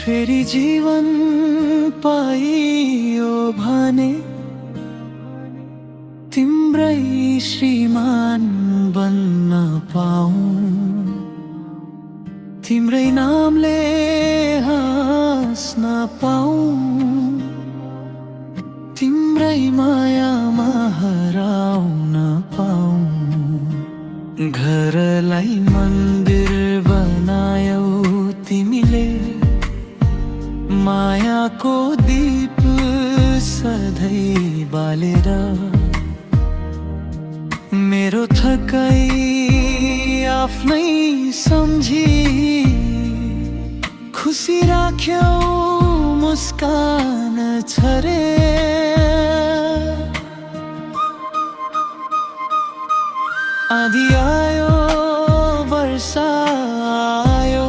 फेरि जीवन पाइयो भने तिम्रै श्रीमान बन्न पाऊँ, तिम्रै नामले हाँस्न पाऊँ, तिम्रै मायामा हराउन पाऊँ। घरलाई मन्दिर बनायौ तिमीले, मायाको दीप सधैँ बालेर। मेरो थकाइ आफ्नै सम्झी, खुसी राख्यौ मुस्कान छरे। आँधी आयो वर्षा आयो,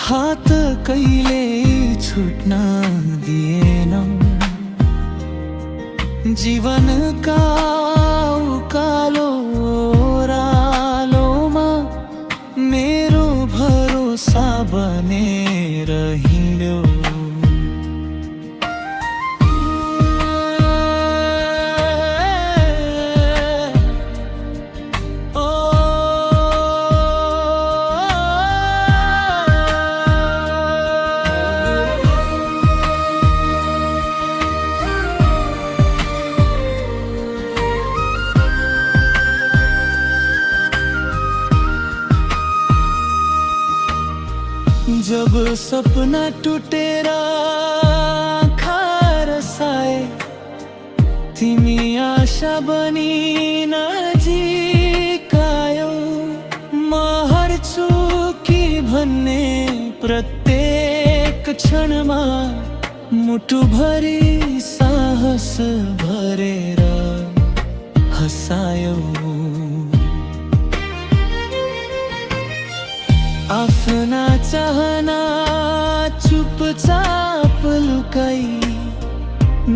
हात कहिले छुट्न दिएनौ। जीवनका उकालो ओह्रालोमा मेरो भरोसा बनेर हिँड्यौ। जब सपना टुटेर रसाए, तिमी आशा बनी नजिक आयौ। म हर्छु कि भन्ने प्रत्येक क्षणमा मुटुभरि साहस भरेर हँसायौ। आफ्ना चाहना चुपचाप लुकाई,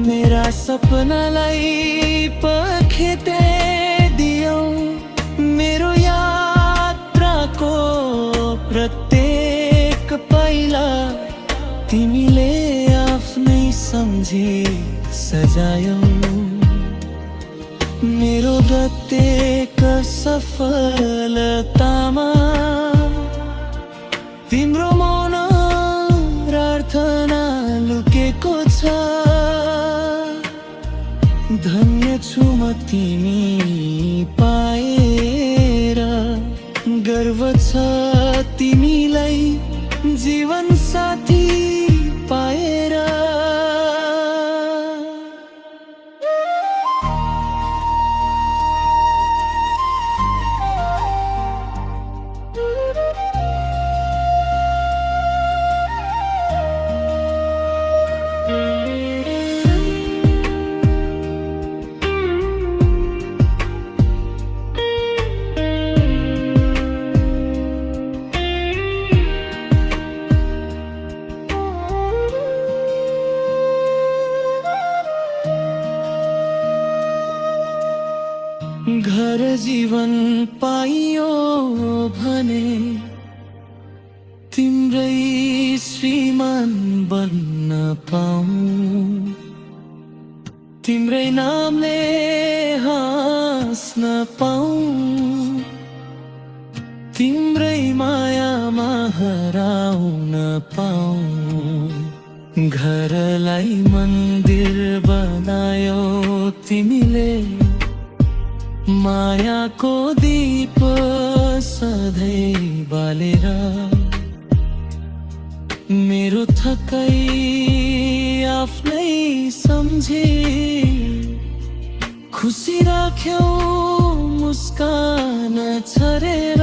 मेरा सपनालाई पखेते दियौ। मेरो यात्राको प्रत्येक पाइला तिमीले आफ्नै सम्झी सजायौ। मेरो प्रत्येक सफलतामा तिम्रो मौन प्रार्थना लुकेको छ। धन्य छु म तिमी पाएर, गर्व छ तिमीलाई जीवन साथी पाएर। घर जीवन पाइयो भने तिम्रै श्रीमान बन्न पाऊँ, तिम्रै नामले हाँस्न पाऊँ, तिम्रै मायामा हराउन पाऊँ। घरलाई मन्दिर बनायौ तिमीले, मायाको दीप सधैँ बालेर। मेरो थकाइ आफ्नै सम्झी, खुसी राख्यौ मुस्कान छरेर।